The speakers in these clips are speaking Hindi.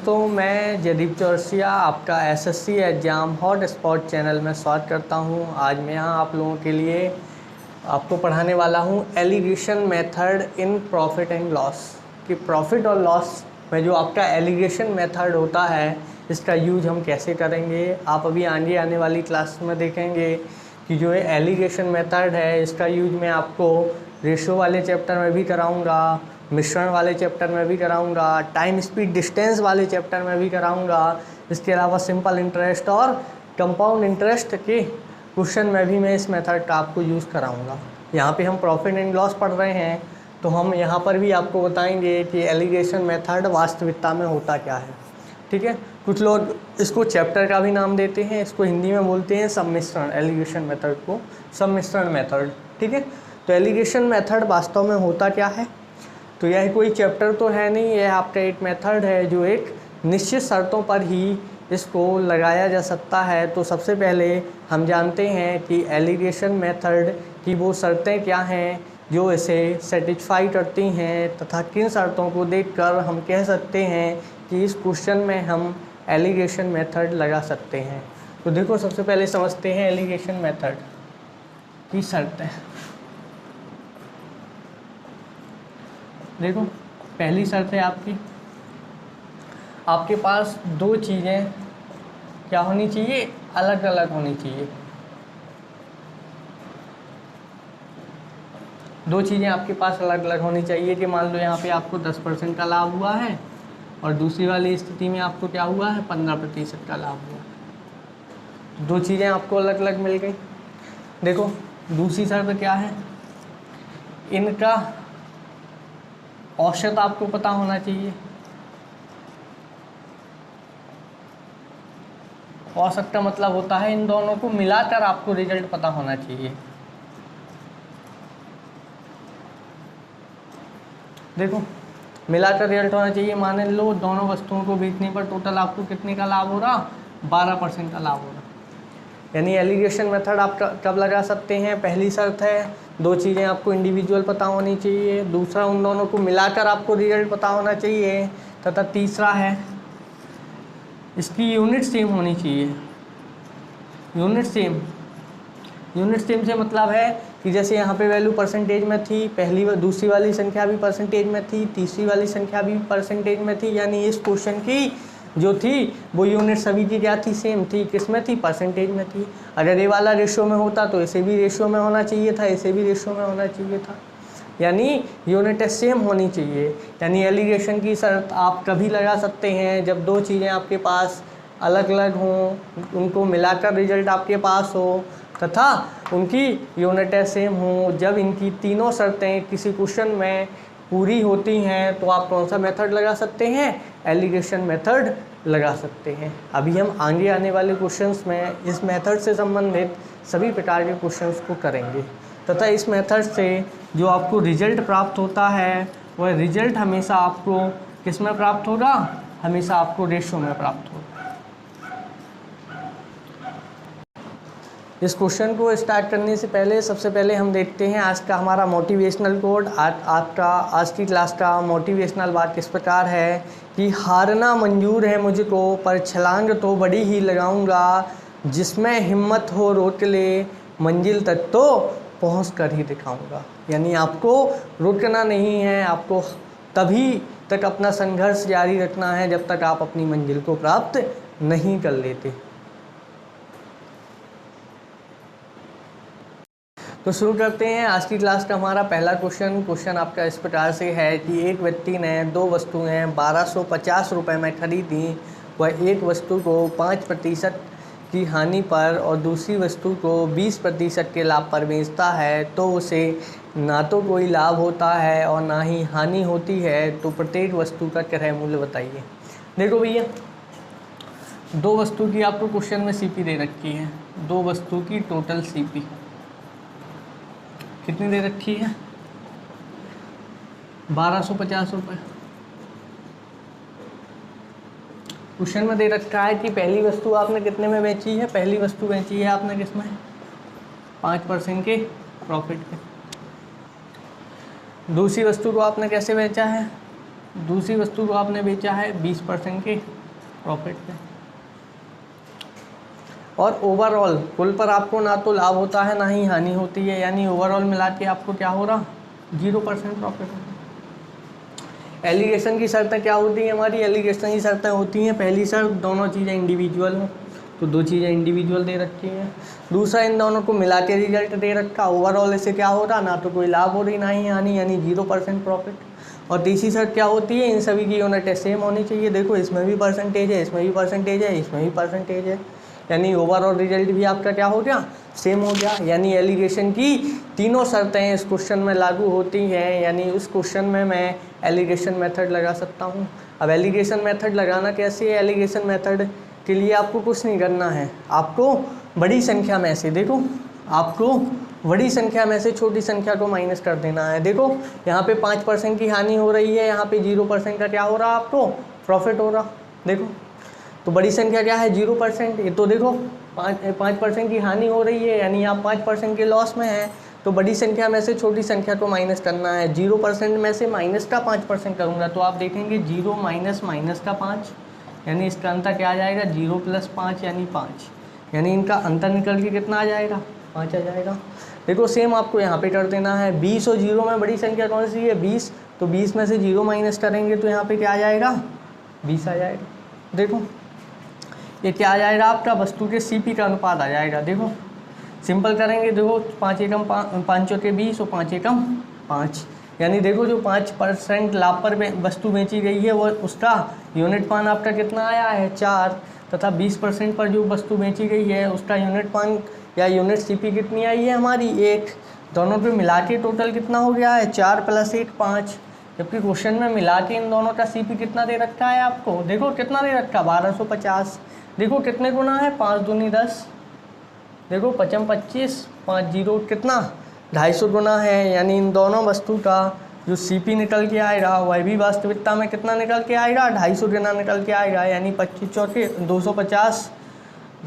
दोस्तों, मैं जयदीप चौरसिया आपका SSC exam hot spot channel में स्वागत करता हूं। आज मैं यहाँ आप लोगों के लिए आपको पढ़ाने वाला हूं alligation method in profit and loss. कि प्रॉफिट और लॉस में जो आपका एलिगेशन मेथड होता है, इसका यूज हम कैसे करेंगे, आप अभी आगे आने वाली क्लास में देखेंगे कि जो है एलिगेशन मेथड है, इसका यूज मैं आपको रेशो वाले चैप्टर में भी कराऊँगा, मिश्रण वाले चैप्टर में भी कराऊंगा, टाइम स्पीड डिस्टेंस वाले चैप्टर में भी कराऊंगा। इसके अलावा सिंपल इंटरेस्ट और कंपाउंड इंटरेस्ट के क्वेश्चन में भी मैं इस मेथड का आपको यूज़ कराऊंगा। यहाँ पे हम प्रॉफिट एंड लॉस पढ़ रहे हैं, तो हम यहाँ पर भी आपको बताएंगे कि एलिगेशन मेथड वास्तविकता में होता क्या है। ठीक है, कुछ लोग इसको चैप्टर का भी नाम देते हैं, इसको हिंदी में बोलते हैं सम्मिश्रण, एलिगेशन मेथड को सम्मिश्रण मेथड। ठीक है, तो एलिगेशन मेथड वास्तव में होता क्या है, तो यह कोई चैप्टर तो है नहीं, यह आपका एक मेथड है जो एक निश्चित शर्तों पर ही इसको लगाया जा सकता है। तो सबसे पहले हम जानते हैं कि एलिगेशन मेथड की वो शर्तें क्या हैं जो इसे सेटिस्फाई करती हैं, तथा किन शर्तों को देखकर हम कह सकते हैं कि इस क्वेश्चन में हम एलिगेशन मेथड लगा सकते हैं। तो देखो, सबसे पहले समझते हैं एलिगेशन मेथड की शर्तें। देखो, पहली शर्त है आपके पास दो चीज़ें क्या होनी चाहिए, अलग अलग होनी चाहिए। दो चीज़ें आपके पास अलग अलग होनी चाहिए कि मान लो यहाँ पे आपको 10% का लाभ हुआ है और दूसरी वाली स्थिति में आपको क्या हुआ है, 15% का लाभ हुआ है। दो चीज़ें आपको अलग अलग मिल गई। देखो, दूसरी शर्त क्या है, इनका औसत आपको पता होना चाहिए। औसत का मतलब होता है इन दोनों को मिलाकर आपको रिजल्ट पता होना चाहिए। देखो, मिलाकर रिजल्ट होना चाहिए। मान लो दोनों वस्तुओं को बेचने पर टोटल आपको कितने का लाभ हो रहा, 12% का लाभ हो रहा। यानी एलिगेशन मेथड आप कब लगा सकते हैं, पहली शर्त है दो चीज़ें आपको इंडिविजुअल पता होनी चाहिए, दूसरा उन दोनों को मिलाकर आपको रिजल्ट पता होना चाहिए, तथा तीसरा है इसकी यूनिट सेम होनी चाहिए। यूनिट सेम से मतलब है कि जैसे यहाँ पे वैल्यू परसेंटेज में थी, दूसरी वाली संख्या भी परसेंटेज में थी, तीसरी वाली संख्या भी परसेंटेज में थी, यानी इस क्वेश्चन की जो थी वो यूनिट सभी की क्या थी, सेम थी। किस में थी, परसेंटेज में थी। अगर ये वाला रेशियो में होता तो इसे भी रेशियो में होना चाहिए था, इसे भी रेशियो में होना चाहिए था, यानी यूनिट सेम होनी चाहिए। यानी एलिगेशन की शर्त आप कभी लगा सकते हैं जब दो चीज़ें आपके पास अलग अलग हों, उनको मिलाकर रिजल्ट आपके पास हो, तथा उनकी यूनिट सेम हो। जब इनकी तीनों शर्तें किसी क्वेश्चन में पूरी होती हैं तो आप कौन सा मेथड लगा सकते हैं, एलिगेशन मेथड लगा सकते हैं। अभी हम आगे आने वाले क्वेश्चंस में इस मेथड से संबंधित सभी प्रकार के क्वेश्चंस को करेंगे, तथा इस मेथड से जो आपको रिजल्ट प्राप्त होता है वह रिजल्ट हमेशा आपको किस में प्राप्त होगा, हमेशा आपको रेशियो में प्राप्त होगा। इस क्वेश्चन को स्टार्ट करने से पहले सबसे पहले हम देखते हैं आज का हमारा मोटिवेशनल कोड। आपका आज की क्लास का मोटिवेशनल बात इस प्रकार है कि हारना मंजूर है मुझको, पर छलांग तो बड़ी ही लगाऊंगा, जिसमें हिम्मत हो रोक ले, मंजिल तक तो पहुंच कर ही दिखाऊंगा। यानी आपको रुकना नहीं है, आपको तभी तक अपना संघर्ष जारी रखना है जब तक आप अपनी मंजिल को प्राप्त नहीं कर लेते। तो शुरू करते हैं आज की क्लास का हमारा पहला क्वेश्चन आपका इस प्रकार से है कि एक व्यक्ति ने दो वस्तुएं 1250 रुपये में खरीदी। वह एक वस्तु को 5% की हानि पर और दूसरी वस्तु को 20% के लाभ पर बेचता है, तो उसे ना तो कोई लाभ होता है और ना ही हानि होती है। तो प्रत्येक वस्तु का क्रय मूल्य बताइए। देखो भैया, दो वस्तु की आपको क्वेश्चन में सीपी दे रखी है, दो वस्तु की टोटल सीपी कितनी दे रखी है, 1250 रुपये। क्वेश्चन में दे रखा है कि पहली वस्तु आपने कितने में बेची है, पहली वस्तु बेची है आपने किस में, 5% के प्रॉफिट के। दूसरी वस्तु को आपने कैसे बेचा है, दूसरी वस्तु को आपने बेचा है 20% के प्रॉफिट पे, और ओवरऑल कुल पर आपको ना तो लाभ होता है ना ही हानि होती है, यानी ओवरऑल मिला के आपको क्या हो रहा, 0% प्रॉफिट होता है। एलिगेशन की शर्तें क्या होती हैं हमारी, एलिगेशन की शर्तें होती हैं, पहली शर्त दोनों चीज़ें इंडिविजुअल हों, तो दो चीज़ें इंडिविजुअल दे रखी हैं। दूसरा, इन दोनों को मिला के रिजल्ट दे रखा, ओवरऑल इससे क्या हो रहा, ना तो कोई लाभ हो रही ना ही हानि, यानी 0% प्रॉफिट। और तीसरी शर्त क्या होती है, इन सभी की यूनिट सेम होनी चाहिए। देखो इसमें भी परसेंटेज है, इसमें भी परसेंटेज है, इसमें भी परसेंटेज है, यानी ओवरऑल रिजल्ट भी आपका क्या हो गया, सेम हो गया। यानी एलिगेशन की तीनों शर्तें इस क्वेश्चन में लागू होती हैं, यानी उस क्वेश्चन में मैं एलिगेशन मेथड लगा सकता हूँ। अब एलिगेशन मेथड लगाना कैसे है, एलिगेशन मेथड के लिए आपको कुछ नहीं करना है, आपको बड़ी संख्या में से, देखो आपको बड़ी संख्या में से छोटी संख्या को माइनस कर देना है। देखो यहाँ पे 5% की हानि हो रही है, यहाँ पे 0% का क्या हो रहा, आपको प्रॉफिट हो रहा। देखो तो बड़ी संख्या क्या है, 0%। ये तो देखो 5% की हानि हो रही है, यानी आप 5% के लॉस में हैं। तो बड़ी संख्या में से छोटी संख्या को माइनस करना है। 0% में से माइनस का 5% करूँगा तो आप देखेंगे 0 माइनस माइनस का 5, यानी इसका अंतर क्या आ जाएगा, 0 प्लस 5 यानी 5, यानी इनका अंतर निकल के कितना आ जाएगा, 5 आ जाएगा। देखो सेम आपको यहाँ पे कर देना है। 20 और 0 में बड़ी संख्या कौन सी है, 20, तो 20 में से 0 माइनस करेंगे तो यहाँ पे क्या आ जाएगा, 20 आ जाएगा। देखो ये क्या आ जाएगा, आपका वस्तु के सीपी का अनुपात आ जाएगा। देखो सिंपल करेंगे, देखो 5 एकम 5 चौके 20 और 5 एकम 5, यानी देखो जो 5% लाभ पर वस्तु बेची गई है वो उसका यूनिट पान आपका कितना आया है, 4, तथा 20% पर जो वस्तु बेची गई है उसका यूनिट पान या यूनिट सीपी कितनी आई है हमारी, 1। दोनों पे मिला के टोटल कितना हो गया है, 4 + 1 5, जबकि क्वेश्चन में मिला के इन दोनों का सीपी कितना दे रखा है आपको, देखो कितना दे रखा, 1250। देखो कितने गुना है, 5 दूनी 10, देखो 5 25, 5 0 कितना, 250 गुना है। यानी इन दोनों वस्तु का जो सीपी निकल के आएगा वह भी वास्तविकता में कितना निकल के आएगा, 250 गुना निकल के आएगा। यानी 25 चौके 250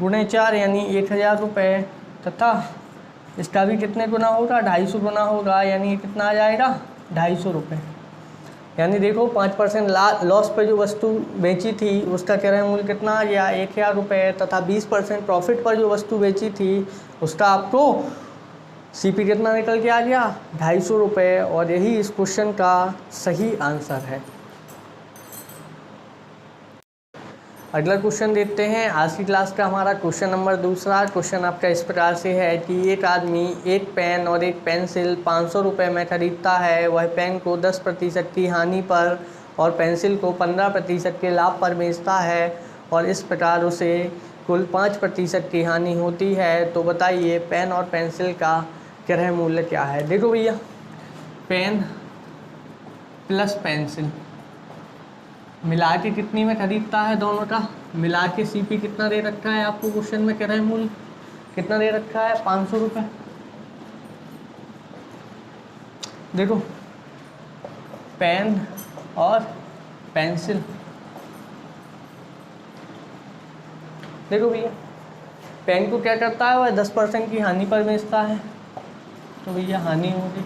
गुणे 4 यानी 1000 रुपये, तथा इसका भी कितने गुना होगा, 250 गुना होगा, यानी कितना आ जाएगा, 250 रुपये। यानी देखो 5% लॉस पे जो वस्तु बेची थी उसका क्रय मूल्य कितना आ गया, 1000 रुपये, तथा 20% प्रॉफिट पर जो वस्तु बेची थी उसका आपको सीपी कितना निकल के आ गया, 250 रुपये। और यही इस क्वेश्चन का सही आंसर है। अगला क्वेश्चन देखते हैं। आज की क्लास का हमारा क्वेश्चन नंबर दूसरा। क्वेश्चन आपका इस प्रकार से है कि एक आदमी एक पेन और एक पेंसिल 500 रुपये में खरीदता है। वह पेन को 10% की हानि पर और पेंसिल को 15% के लाभ पर बेचता है, और इस प्रकार उसे कुल 5% की हानि होती है। तो बताइए पेन और पेंसिल का क्रय मूल्य क्या है। देखो भैया, पेन प्लस पेंसिल मिला के कितनी में खरीदता है, दोनों का मिला के सीपी कितना दे रखा है आपको क्वेश्चन में, क्रय मूल्य कितना दे रखा है, 500 रुपये। देखो पेन और पेंसिल, देखो भैया पेन को क्या करता है, वह 10% की हानि पर बेचता है, तो भैया हानि होगी।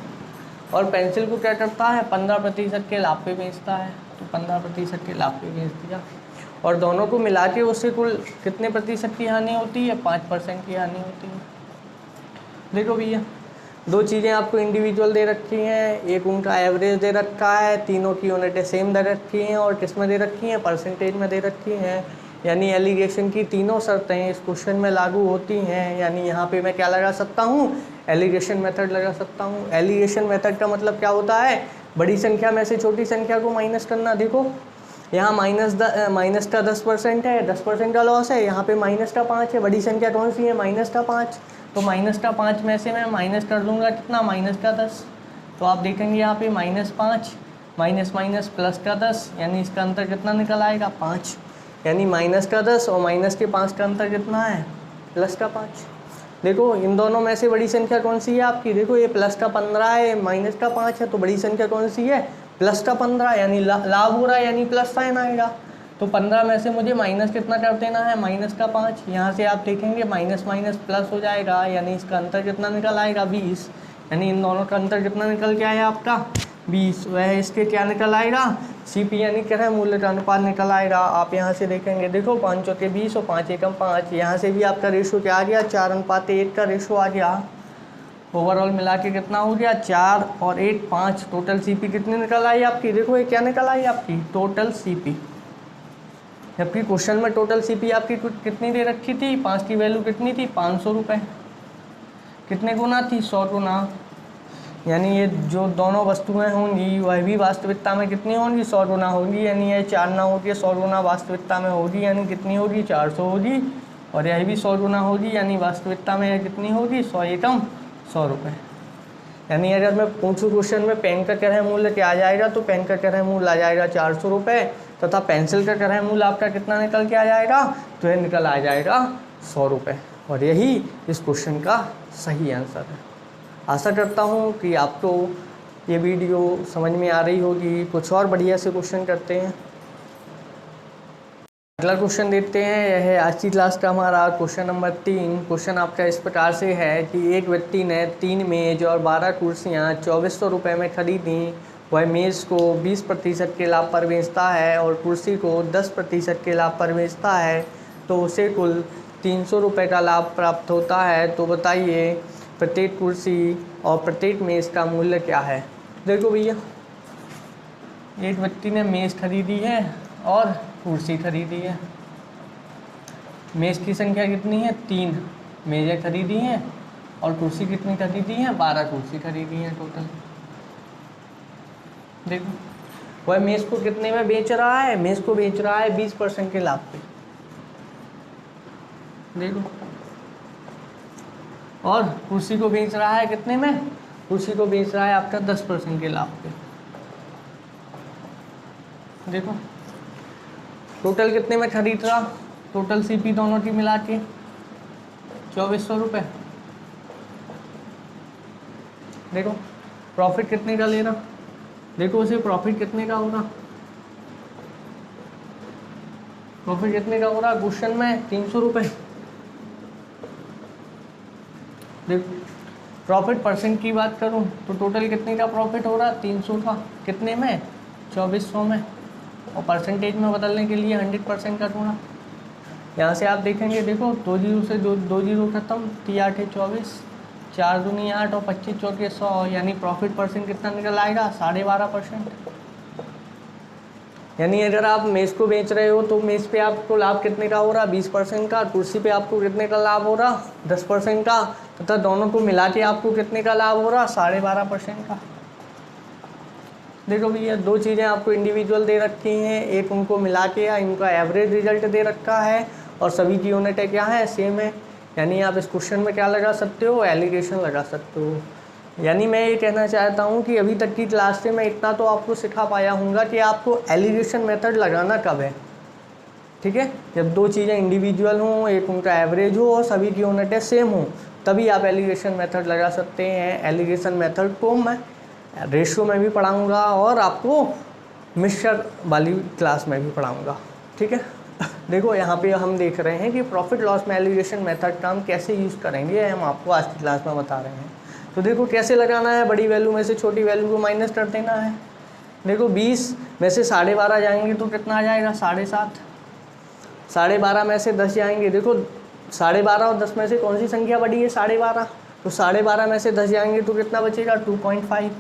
और पेंसिल को क्या करता है, 15% के लाभ पे बेचता है, तो 15% के लाभ पे बेच दिया। और दोनों को मिला के उससे कुल कितने प्रतिशत की हानि होती है, 5% की हानि होती है। देखो भैया दो चीज़ें आपको इंडिविजुअल दे रखी हैं, एक उनका एवरेज दे रखा है, तीनों की यूनिटें सेम दे रखी हैं, और किस में दे रखी हैं, परसेंटेज में दे रखी हैं। यानी एलिगेशन की तीनों शर्तें इस क्वेश्चन में लागू होती हैं। यानी यहाँ पे मैं क्या लगा सकता हूँ, एलिगेशन मेथड लगा सकता हूँ। एलिगेशन मेथड का मतलब क्या होता है, बड़ी संख्या में से छोटी संख्या को माइनस करना। देखो यहाँ माइनस का 10% है, 10% का लॉस है, यहाँ पे माइनस का 5 है, बड़ी संख्या कौन सी है, माइनस का 5, तो माइनस का 5 में से मैं माइनस कर दूंगा कितना, माइनस का 10। तो आप देखेंगे यहाँ पे -5 माइनस माइनस प्लस का 10, यानी इसका अंतर कितना निकल आएगा, 5। यानी माइनस का 10 और माइनस के 5 का अंतर कितना है, प्लस का 5। देखो इन दोनों में से बड़ी संख्या कौन सी है आपकी, देखो ये प्लस का 15 है, माइनस का 5 है, तो बड़ी संख्या कौन सी है, प्लस का 15, यानी लाभ हो रहा है, यानी प्लस साइन आएगा। तो 15 में से मुझे माइनस कितना कर देना है, माइनस का 5। यहाँ से आप देखेंगे माइनस माइनस प्लस हो जाएगा, यानी इसका अंतर कितना निकल आएगा, 20। यानी इन दोनों का अंतर कितना निकल के आया आपका, 20, वह इसके क्या निकल आएगा, CP यानी क्रय मूल्य का अनुपात निकल आएगा। आप यहाँ से देखेंगे, देखो 5 चौके 20 और 5 एकम 5, यहाँ से भी आपका रेशो क्या आ गया, 4:1 का रेशो आ गया। ओवरऑल मिला के कितना हो गया, 4 और 1 5, टोटल CP कितनी निकल आई आपकी, देखो ये क्या निकल आई आपकी, टोटल CP। जबकि क्वेश्चन में टोटल CP आपकी कितनी दे रखी थी, 5 की वैल्यू कितनी थी, 500 रुपये। कितने गुना थी, 100 गुना। यानी ये जो दोनों वस्तुएं होंगी वह भी वास्तविकता में कितनी होंगी, 100 गुना होगी। यानी ये 4 ना होगी, 100 गुना वास्तविकता में होगी, यानी कितनी होगी, 400 होगी। और यह भी 100 गुना होगी, यानी वास्तविकता में यह कितनी होगी, 100 एकम 100 रुपये। यानी अगर मैं पूछूँ क्वेश्चन में पेन का क्रय मूल्य क्या आ जाएगा, तो पेन का क्रय मूल्य आ जाएगा 400 रुपये, तथा पेंसिल का क्रय मूल्य आपका कितना निकल के आ जाएगा, तो यह निकल आ जाएगा 100 रुपये। और यही इस क्वेश्चन का सही आंसर है। आशा करता हूँ कि आपको ये वीडियो समझ में आ रही होगी। कुछ और बढ़िया से क्वेश्चन करते हैं। अगला क्वेश्चन देखते हैं, यह है आज की क्लास का हमारा क्वेश्चन नंबर 3। क्वेश्चन आपका इस प्रकार से है कि एक व्यक्ति ने 3 मेज और 12 कुर्सियाँ 2400 रुपये में खरीदी। वह मेज़ को 20% के लाभ पर बेचता है और कुर्सी को 10% के लाभ पर बेचता है, तो उसे कुल 300 रुपये का लाभ प्राप्त होता है। तो बताइए प्रत्येक कुर्सी और प्रत्येक मेज़ का मूल्य क्या है। देखो भैया, एक व्यक्ति ने मेज़ खरीदी है और कुर्सी खरीदी है। मेज़ की संख्या कितनी है, 3 मेज़ें खरीदी हैं और कुर्सी कितनी खरीदी हैं, 12 कुर्सी खरीदी हैं टोटल। देखो वह मेज़ को कितने में बेच रहा है, मेज़ को बेच रहा है 20% के लाभ पे। देखो, और कुर्सी को बेच रहा है कितने में, कुर्सी को बेच रहा है आपका 10% के लाभ पे। देखो टोटल कितने में खरीद रहा, टोटल CP दोनों की मिला के 2400 रुपये। देखो प्रॉफिट कितने का ले रहा, देखो उसे प्रॉफिट कितने का होगा, प्रॉफिट कितने का हो रहा क्वेश्चन में, 300 रुपये। देखो प्रॉफिट परसेंट की बात करूं तो टोटल कितने का प्रॉफिट हो रहा, 300 का, कितने में, 2400 में। और परसेंटेज में बदलने के लिए 100% का ढूंढा। यहाँ से आप देखेंगे, देखो 2 जीरो से 2 जीरो खत्म, 3 8 24, 4 दूनी 8 और 25 चौके 100, यानी प्रॉफिट परसेंट कितना निकल आएगा, 12.5%। यानी अगर आप मेज़ को बेच रहे हो तो मेज़ पे आपको लाभ कितने का हो रहा, 20% का। कुर्सी पे आपको कितने का लाभ हो रहा, 10% का। तथा दोनों को मिला के आपको कितने का लाभ हो रहा, 12.5% का। देखो भैया, 2 चीज़ें आपको इंडिविजुअल दे रखी हैं, एक उनको मिला के या इनका एवरेज रिजल्ट दे रखा है, और सभी की यूनिटें क्या है, सेम है। यानी आप इस क्वेश्चन में क्या लगा सकते हो, एलिगेशन लगा सकते हो। यानी मैं ये कहना चाहता हूँ कि अभी तक की क्लास से मैं इतना तो आपको सिखा पाया हूँगा कि आपको एलिगेशन मेथड लगाना कब है। ठीक है, जब 2 चीज़ें इंडिविजुअल हों, एक उनका एवरेज हो और सभी की यूनिटें सेम हो, तभी आप एलिगेशन मेथड लगा सकते हैं। एलिगेशन मेथड को मैं रेशियो में भी पढ़ाऊँगा और आपको मिक्सचर वाली क्लास में भी पढ़ाऊँगा। ठीक है, देखो यहाँ पे हम देख रहे हैं कि प्रॉफिट लॉस में एलिगेशन मेथड का हम कैसे यूज़ करेंगे, हम आपको आज की क्लास में बता रहे हैं। तो देखो कैसे लगाना है, बड़ी वैल्यू में से छोटी वैल्यू को माइनस कर देना है। देखो 20 में से 12.5 जाएंगे तो कितना आ जाएगा, 7.5। 12.5 में से 10 जाएंगे, देखो 12.5 और 10 में से कौन सी संख्या बड़ी है, 12.5। तो 12.5 में से 10 जाएंगे तो कितना बचेगा, 2.5।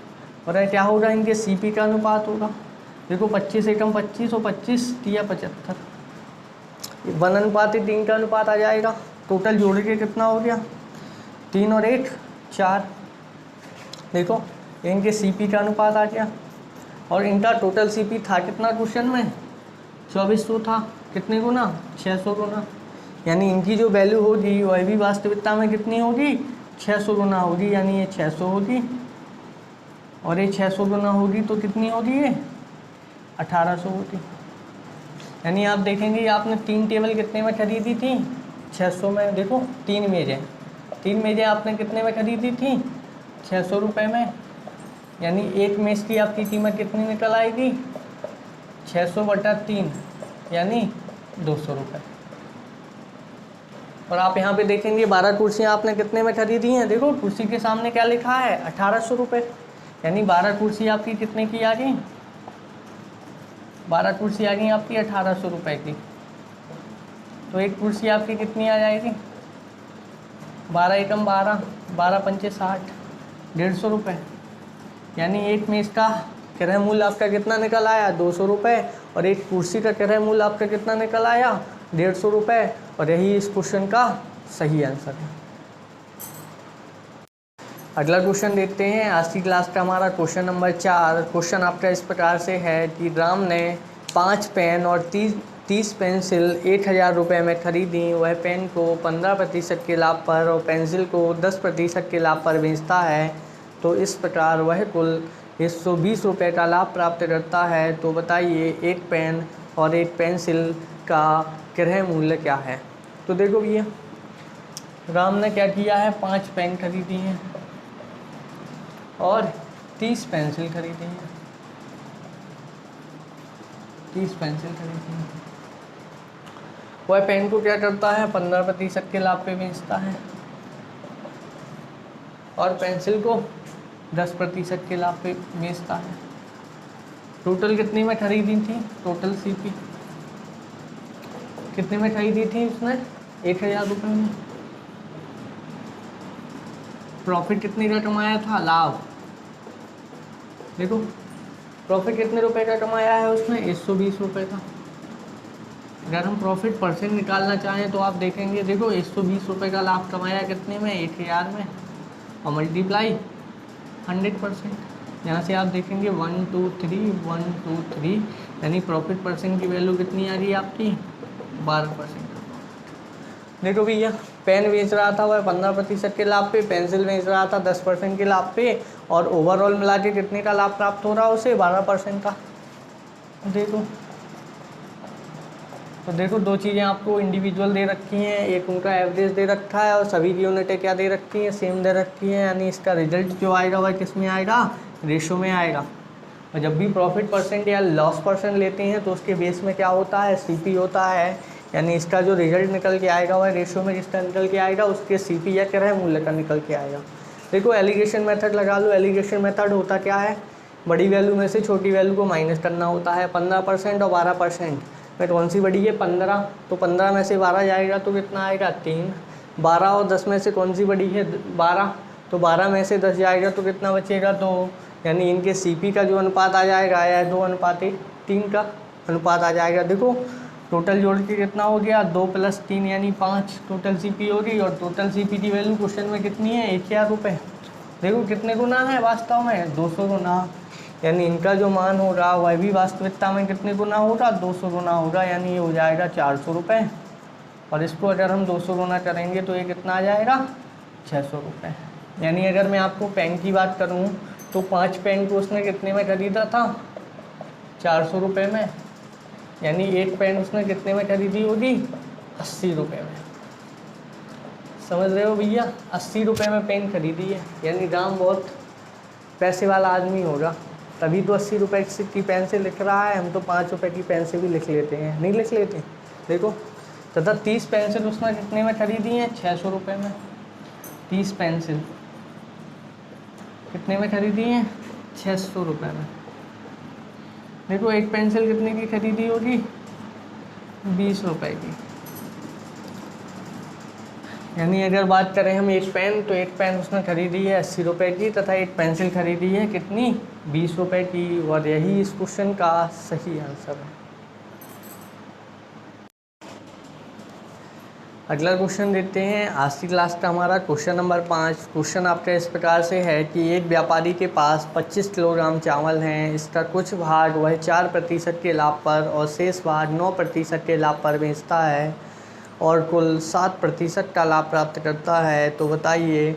और क्या होगा, इनके CP का अनुपात होगा। देखो 25 एकम 25 और 25 या 75, 1:3 का अनुपात आ जाएगा। टोटल जोड़ के कितना हो गया, 3 और 1 4। देखो इनके CP का अनुपात आ गया, और इनका टोटल CP था कितना क्वेश्चन में, 2400 था। कितने गुना, 600 गुना। यानी इनकी जो वैल्यू होगी वह भी वास्तविकता में कितनी होगी, 600 गुना होगी। यानी ये 600 होगी और ये 600 गुना होगी तो कितनी होगी, ये 1800 होगी। यानी आप देखेंगे आपने 3 टेबल कितने में खरीदी थी, 600 में। देखो 3 मेज़ें आपने कितने में खरीदी थी, 600 रुपये में। यानी एक मेज़ की आपकी कीमत कितनी निकल आएगी, 600/3, यानी 200 रुपये। और आप यहाँ पे देखेंगे 12 कुर्सियाँ आपने कितने में खरीदी हैं, देखो कुर्सी के सामने क्या लिखा है, 1800 रुपये। यानी 12 कुर्सी आपकी कितने की आ गई, 12 कुर्सी आ गई आपकी 1800 रुपये की। तो एक कुर्सी आपकी कितनी आ जाएगी, 12 एकम 12, 12 पंचे 60, 150 रुपये। यानी एक मेज़ का क्रय मूल्य आपका कितना निकल आया, 200 रुपये, और एक कुर्सी का क्रय मूल्य आपका कितना निकल आया, 150 रुपये। और यही इस क्वेश्चन का सही आंसर है। अगला क्वेश्चन देखते हैं। आज की क्लास का हमारा क्वेश्चन नंबर 4। क्वेश्चन आपका इस प्रकार से है कि राम ने 5 पेन और 30 पेंसिल 1000 रुपये में खरीदी। वह पेन को 15% के लाभ पर और पेंसिल को 10% के लाभ पर बेचता है, तो इस प्रकार वह कुल 120 रुपये का लाभ प्राप्त करता है। तो बताइए एक पेन और एक पेंसिल का क्रय मूल्य क्या है। तो देखो भैया, राम ने क्या किया है, 5 पेन खरीदी हैं और 30 पेंसिल खरीदी हैं, 30 पेंसिल खरीदी हैं। वह पेन को क्या करता है, 15% के लाभ पे बेचता है और पेंसिल को 10% के लाभ पे बेचता है। टोटल कितनी में खरीदी थी, टोटल सीपी कितने में खरीदी थी उसने, 1000 रुपये में। प्रॉफिट कितने का कमाया था, लाभ। देखो प्रॉफिट कितने रुपए का कमाया है उसने, 120 रुपये का। अगर हम प्रॉफिट परसेंट निकालना चाहें तो आप देखेंगे, देखो 120 रुपये का लाभ कमाया कितने में, 1000 में, और मल्टीप्लाई 100%। यहाँ से आप देखेंगे 1 2 3 1 2 3, यानी प्रॉफिट परसेंट की वैल्यू कितनी आ रही है आपकी, 12%। देखो भैया, पेन बेच रहा था वह 15% के लाभ पे, पेंसिल बेच रहा था 10% के लाभ पे, और ओवरऑल मिला के कितने का लाभ प्राप्त हो रहा है उसे, 12% का। देखो दो चीज़ें आपको इंडिविजुअल दे रखी हैं, एक उनका एवरेज दे रखा है और सभी की यूनिटें क्या दे रखी हैं, सेम दे रखी है। यानी इसका रिजल्ट जो आएगा वह किस में आएगा, रेशो में आएगा। और जब भी प्रॉफिट परसेंट या लॉस परसेंट लेते हैं तो उसके बेस में क्या होता है, सीपी होता है। यानी इसका जो रिजल्ट निकल के आएगा वह रेशो में किसका निकल के आएगा, उसके सीपी या क्रय मूल्य का निकल के आएगा। देखो एलिगेशन मेथड लगा लो। एलिगेशन मेथड होता क्या है, बड़ी वैल्यू में से छोटी वैल्यू को माइनस करना होता है। 15% और 12% में कौन सी बड़ी है, 15, तो 15 में से 12 जाएगा तो कितना आएगा, 3। 12 और 10 में से कौन सी बड़ी है, 12, तो 12 में से 10 जाएगा तो कितना बचेगा, 2। यानी इनके सीपी का जो अनुपात आ जाएगा या 2:3 का अनुपात आ जाएगा। देखो टोटल जोड़ के कितना हो गया, 2 + 3 यानी 5 टोटल सीपी होगी। और टोटल सीपी की वैल्यू क्वेश्चन में कितनी है, 1000 रुपये। देखो कितने गुना है वास्तव में, 200 गुना। यानी इनका जो मान होगा वह भी वास्तविकता में कितने गुना होगा, 200 गुना होगा। यानी ये हो जाएगा 400 रुपये। और इसको अगर हम 200 गुना करेंगे तो ये कितना आ जाएगा, 600 रुपये। यानी अगर मैं आपको पेन की बात करूँ तो 5 पेन को उसने कितने में खरीदा था, 400 रुपये में। यानी एक पेन उसने कितने में खरीदी होगी, 80 रुपये में। समझ रहे हो भैया, 80 रुपये में पेन खरीदी है। यानी राम बहुत पैसे वाला आदमी होगा, तभी तो 80 रुपये की पेन से लिख रहा है। हम तो 5 रुपये की पेन से भी लिख लेते हैं, नहीं लिख लेते। देखो तथा 30 पेंसिल उसने कितने में खरीदी हैं, 600 रुपये में। 30 पेंसिल कितने में खरीदी हैं, 600 रुपये में। देखो एक पेंसिल कितने की खरीदी होगी, 20 रुपये की। यानी अगर बात करें हम एक पेन, तो एक पेन उसने खरीदी है 80 रुपये की तथा एक पेंसिल खरीदी है कितनी, 20 रुपये की। और यही इस क्वेश्चन का सही आंसर है। अगला क्वेश्चन देखते हैं। आज की क्लास का हमारा क्वेश्चन नंबर 5। क्वेश्चन आपका इस प्रकार से है कि एक व्यापारी के पास 25 किलोग्राम चावल हैं। इसका कुछ भाग वह 4% के लाभ पर और शेष भाग 9% के लाभ पर बेचता है और कुल 7% का लाभ प्राप्त करता है। तो बताइए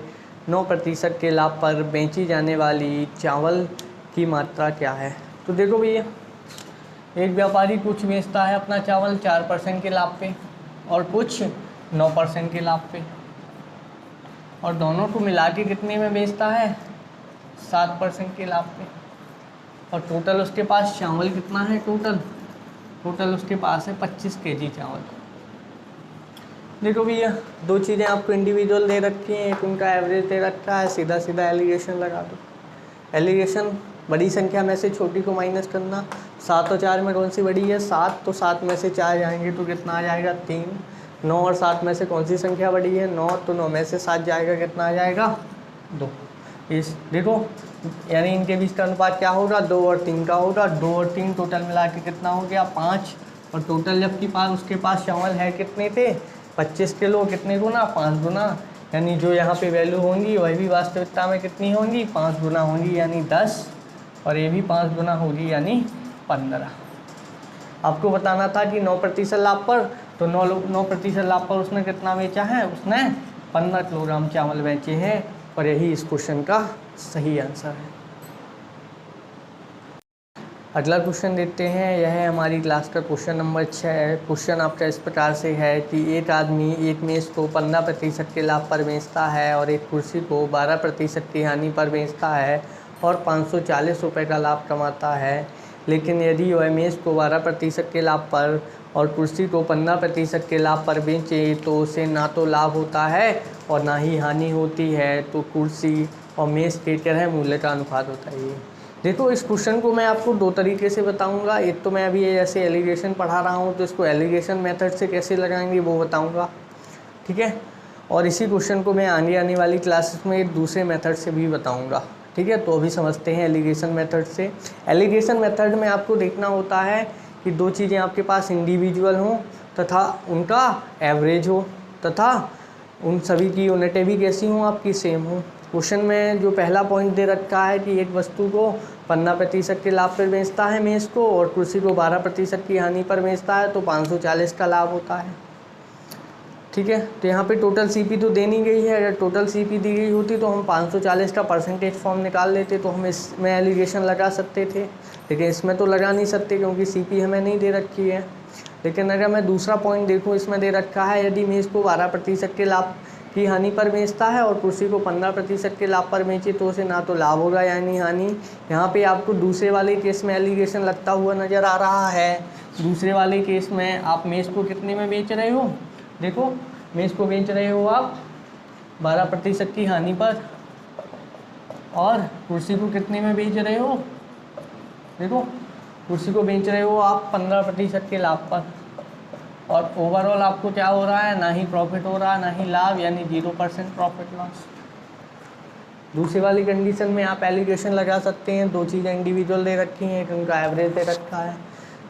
9% के लाभ पर बेची जाने वाली चावल की मात्रा क्या है। तो देखो भैया, एक व्यापारी कुछ बेचता है अपना चावल 4% के लाभ पे और कुछ 9% के लाभ पे, और दोनों को मिला के कितने में बेचता है, 7% के लाभ पे। और टोटल उसके पास चावल कितना है, टोटल उसके पास है 25 kg चावल। देखो भैया, दो चीज़ें आपको इंडिविजुअल दे रखी हैं, एक उनका एवरेज दे रखा है, सीधा सीधा एलिगेशन लगा दो। एलिगेशन बड़ी संख्या में से छोटी को माइनस करना। 7 और 4 में कौन सी बड़ी है? 7, तो 7 में से 4 जाएंगे तो कितना आ जाएगा? 3। 9 और 7 में से कौन सी संख्या बड़ी है? 9, तो 9 में से 7 जाएगा, कितना आ जाएगा? 2। इस देखो यानी इनके बीच का अनुपात क्या होगा? 2 और 3 का होगा। 2 और 3 टोटल मिला के कितना हो गया? 5। और टोटल जबकि उसके पास चावल है कितने थे? 25 किलो। कितने गुना? 5 गुना। यानी जो यहाँ पे वैल्यू होंगी वही भी वास्तविकता में कितनी होंगी? 5 गुना होंगी, यानी 10। और ये भी 5 गुना होगी, यानी 15। आपको बताना था कि 9% लाभ पर, तो 9% लाभ पर उसने कितना बेचा है? उसने 15 किलोग्राम चावल बेचे हैं। और यही इस क्वेश्चन का सही आंसर है। अगला क्वेश्चन देखते हैं। यह है हमारी क्लास का क्वेश्चन नंबर 6। क्वेश्चन आपका इस प्रकार से है कि एक आदमी एक मेज़ को 15% के लाभ पर बेचता है और एक कुर्सी को 12% की हानि पर बेचता है और 540 रुपये का लाभ कमाता है। लेकिन यदि वह मेज़ को 12% के लाभ पर और कुर्सी को 15% के लाभ पर बेचे तो उसे ना तो लाभ होता है और ना ही हानि होती है। तो कुर्सी और मेज़ के क्रय मूल्य का अनुपात बताइए। देखो इस क्वेश्चन को मैं आपको 2 तरीके से बताऊंगा। एक तो मैं अभी जैसे एलिगेशन पढ़ा रहा हूँ तो इसको एलिगेशन मेथड से कैसे लगाएंगे वो बताऊंगा, ठीक है। और इसी क्वेश्चन को मैं आने वाली क्लासेस में एक दूसरे मेथड से भी बताऊंगा, ठीक है। तो अभी समझते हैं एलिगेशन मेथड से। एलिगेशन मेथड में आपको देखना होता है कि 2 चीज़ें आपके पास इंडिविजुअल हों तथा उनका एवरेज हो तथा उन सभी की यूनिटें भी कैसी हों? आपकी सेम हो। क्वेश्चन में जो पहला पॉइंट दे रखा है कि एक वस्तु को 15% के लाभ पर बेचता है मेज़ को और कुर्सी को 12% की हानि पर बेचता है, तो 540 का लाभ होता है, ठीक है। तो यहाँ पे टोटल सीपी तो देनी गई है। अगर टोटल सीपी दी गई होती तो हम 540 का परसेंटेज फॉर्म निकाल लेते, तो हम इसमें एलिगेशन लगा सकते थे। लेकिन इसमें तो लगा नहीं सकते क्योंकि सीपी हमें नहीं दे रखी है। लेकिन अगर मैं दूसरा पॉइंट देखूँ, इसमें दे रखा है यदि मेज़ को 12% के लाभ की हानि पर बेचता है और कुर्सी को 15% के लाभ पर बेचे तो उसे ना तो लाभ होगा यानी हानि। यहाँ पे आपको दूसरे वाले केस में एलिगेशन लगता हुआ नज़र आ रहा है। दूसरे वाले केस में आप मेज़ को कितने में बेच रहे हो? देखो मेज़ को बेच रहे हो आप 12% की हानि पर और कुर्सी को कितने में बेच रहे हो? देखो कुर्सी को बेच रहे हो आप 15% के लाभ पर और ओवरऑल आपको क्या हो रहा है? ना ही प्रॉफिट हो रहा है ना ही लाभ, यानी 0% प्रॉफिट लॉस। दूसरी वाली कंडीशन में आप एलिगेशन लगा सकते हैं। 2 चीज़ें इंडिविजुअल दे रखी हैं, उनका एवरेज दे रखा है।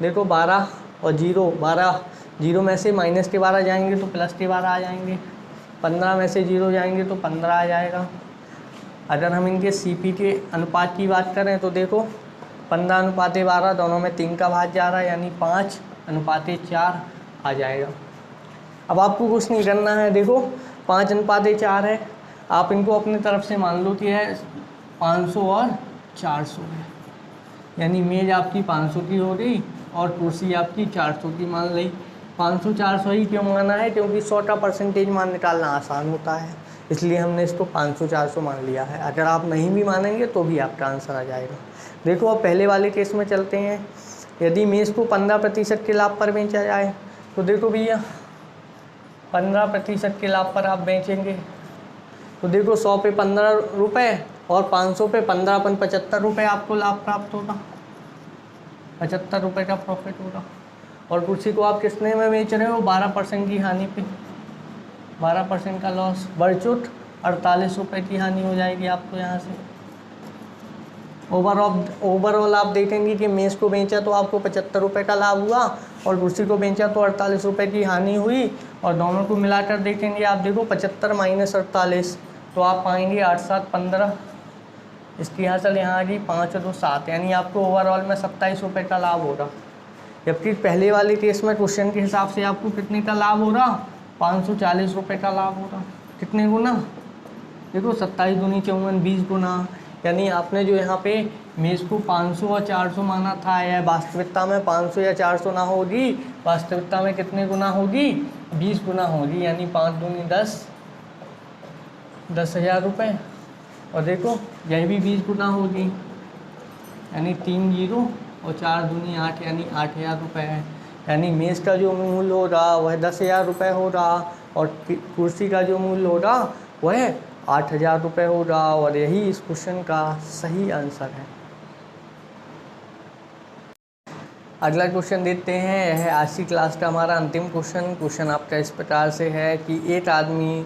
देखो 12 और 0, 12 0 में से माइनस के 12 जाएंगे तो प्लस के 12 आ जाएंगे। 15 में से 0 जाएंगे तो 15 आ जाएगा। अगर हम इनके सीपी के अनुपात की बात करें तो देखो 15:12 दोनों में 3 का भाग जा रहा है, यानी 5:4 आ जाएगा। अब आपको कुछ नहीं करना है। देखो 5:4 है, आप इनको अपनी तरफ से मान लो कि है 500 और 400 है, यानी मेज आपकी 500 की हो गई और कुर्सी आपकी 400 की मान ली। 500 400 ही क्यों माना है? क्योंकि 100 का परसेंटेज मान निकालना आसान होता है, इसलिए हमने इसको 500 400 मान लिया है। अगर आप नहीं भी मानेंगे तो भी आपका आंसर आ जाएगा। देखो अब पहले वाले केस में चलते हैं। यदि मेज़ को 15% के लाभ पर बेचा जाए तो देखो भैया 15% के लाभ पर आप बेचेंगे तो देखो 100 पे 15 रुपये और 500 पे 15 अपन 75 रुपये आपको लाभ प्राप्त होगा, 75 रुपये का प्रॉफिट होगा। और कुर्सी को आप कितने में बेच रहे हो? 12% की हानि पे, 12% का लॉस, बरचुट 48 रुपये की हानि हो जाएगी आपको यहाँ से। ओवरऑल आप देखेंगे कि मेज़ को बेचा तो आपको 75 रुपये का लाभ हुआ और कुर्सी को बेचा तो 48 रुपये की हानि हुई। और दोनों को मिलाकर देखेंगे आप, देखो 75 माइनस 48 तो आप पाएंगे 8 7 15, इसकी हासिल यहाँ आ गई 5 और 2 7, यानी आपको ओवरऑल में 27 रुपये का लाभ होगा। जबकि पहले वाले केस में क्वेश्चन के हिसाब से आपको कितने का लाभ हो रहा? 540 रुपये का लाभ हो रहा। कितने गुना? देखो 27 दूनी 54, 20 गुना। यानी आपने जो यहाँ पे मेज़ को 500 और 400 माना था, यह वास्तविकता में 500 या 400 ना होगी, वास्तविकता में कितने गुना होगी? 20 गुना होगी, यानी 5 दूनी 10, 10,000 रुपये। और देखो यह भी 20 गुना होगी, यानी 3 जीरो और 4 दूनी 8, यानी 8,000 रुपये है। यानी मेज़ का जो मूल्य हो रहा वह 10,000 रुपये हो रहा और कुर्सी का जो मूल्य हो रहा वह 8,000 रुपये होगा और यही इस क्वेश्चन का सही आंसर है। अगला क्वेश्चन देखते हैं। यह है आज की क्लास का हमारा अंतिम क्वेश्चन आपका इस प्रकार से है कि एक आदमी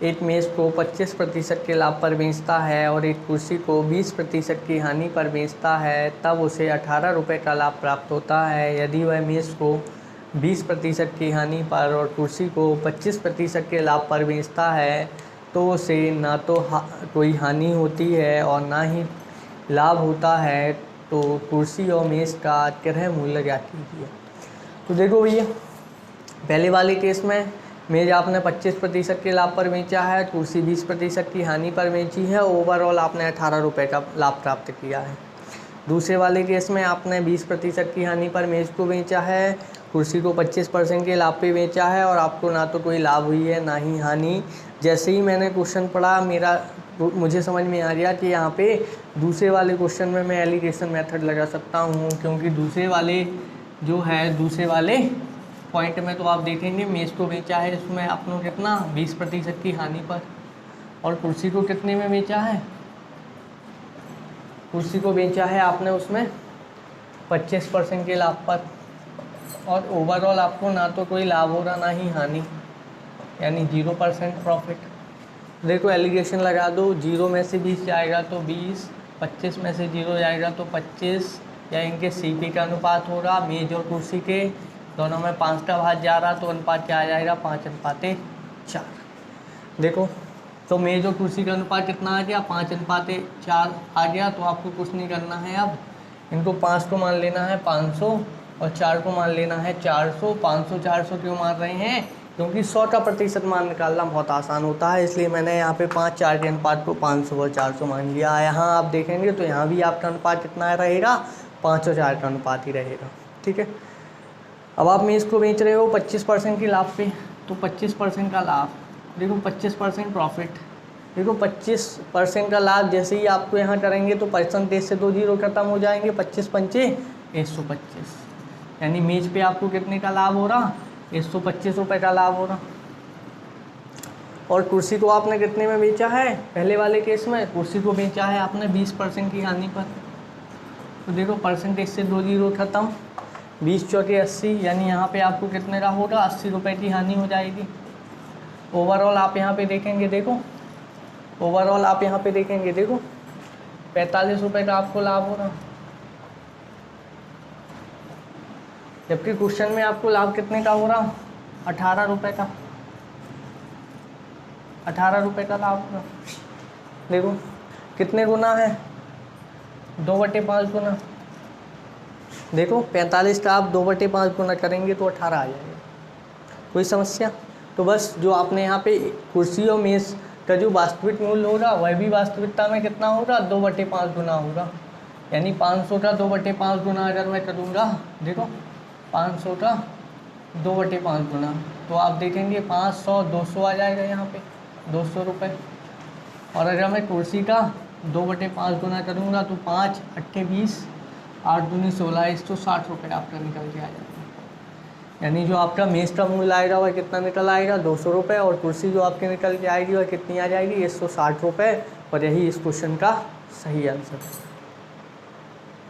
एक मेज़ को 25% के लाभ पर बेचता है और एक कुर्सी को 20% की हानि पर बेचता है, तब उसे 18 रुपये का लाभ प्राप्त होता है। यदि वह मेज़ को 20% की हानि पर और कुर्सी को 25% के लाभ पर बेचता है तो उसे ना तो कोई हानि होती है और ना ही लाभ होता है। तो कुर्सी और मेज़ का क्रय मूल्य ज्ञात कीजिए। तो देखो भैया, पहले वाले केस में मेज़ आपने 25% के लाभ पर बेचा है, कुर्सी 20% की हानि पर बेची है, ओवरऑल आपने 18 रुपये का लाभ प्राप्त किया है। दूसरे वाले केस में आपने 20% की हानि पर मेज़ को बेचा है, कुर्सी को 25% के लाभ पे बेचा है और आपको ना तो कोई लाभ हुई है ना ही हानि। जैसे ही मैंने क्वेश्चन पढ़ा मुझे समझ में आ गया कि यहाँ पे दूसरे वाले क्वेश्चन में मैं एलिगेशन मेथड लगा सकता हूँ, क्योंकि दूसरे वाले पॉइंट में तो आप देखेंगे मेज़ को बेचा है इसमें आपने कितना 20% की हानि पर, और कुर्सी को कितने में बेचा है, कुर्सी को बेचा है आपने उसमें 25% के लाभ पर, और ओवरऑल आपको ना तो कोई लाभ हो रहा ना ही हानि, यानी 0% प्रॉफिट। देखो एलिगेशन लगा दो, 0 में से 20 जाएगा तो 20, 25 में से 0 जाएगा तो 25, या इनके CP का अनुपात होगा मेज़ और कुर्सी के दोनों में 5 का भाग जा रहा तो अनुपात क्या आ जाएगा 5:4। देखो तो मेज़ और कुर्सी का अनुपात कितना आ गया 5:4 आ गया। तो आपको कुछ नहीं करना है, अब इनको 5 को मान लेना है 500 और 4 को मान लेना है 400। 500 400 क्यों मान रहे हैं, क्योंकि 100 का प्रतिशत मान निकालना बहुत आसान होता है, इसलिए मैंने यहाँ पे 5 4 के अनुपात को 500 और 400 मान लिया। यहाँ आप देखेंगे तो यहाँ भी आपका अनुपात कितना रहेगा 5 और 4 का अनुपात ही रहेगा। ठीक है, अब आप मेज़ को बेच रहे हो 25% की लाभ पे, तो 25% का लाभ, देखो 25% प्रॉफिट, देखो 25% का लाभ जैसे ही आपको यहाँ करेंगे तो परसेंटेज से 2 जीरो खत्म हो जाएंगे, 25 पंचे 125, यानी मेज़ पे आपको कितने का लाभ हो रहा 125 रुपये का लाभ हो रहा। और कुर्सी को आपने कितने में बेचा है, पहले वाले केस में कुर्सी को बेचा है आपने 20% की हानि पर, तो देखो परसेंटेज से 2 जीरो खत्म, 20 चौके 80, यानी यहाँ पे आपको कितने का होगा 80 रुपये की हानि हो जाएगी। ओवरऑल आप यहाँ पे देखेंगे, देखो ओवरऑल आप यहाँ पे देखेंगे, देखो 45 रुपये का आपको लाभ हो रहा, जबकि क्वेश्चन में आपको लाभ कितने का हो रहा 18 रुपये का, 18 रुपये का लाभ हो रहा। देखो कितने गुना है 2/5 गुना, देखो 45 का आप 2/5 गुना करेंगे तो 18 आ जाएगा। कोई समस्या? तो बस जो आपने यहाँ पे कुर्सी और मेज़ का जो वास्तविक मूल्य होगा वह भी वास्तविकता में कितना होगा 2/5 गुना होगा, यानी 500 का 2/5 गुना अगर मैं करूँगा, देखो 500 का 2/5 गुना, तो आप देखेंगे 500 200 आ जाएगा यहाँ पे 200 रुपये। और अगर मैं कुर्सी का 2/5 गुना करूँगा तो 5 8 20 8 दूनी 16 160 रुपये आपका निकल के आ जाएगा। यानी जो आपका मेज़ का मूल्य आएगा वह कितना निकल आएगा 200 रुपये, और कुर्सी जो आपके निकल के आएगी वह कितनी आ जाएगी 160 रुपये। और यही इस क्वेश्चन का सही आंसर है।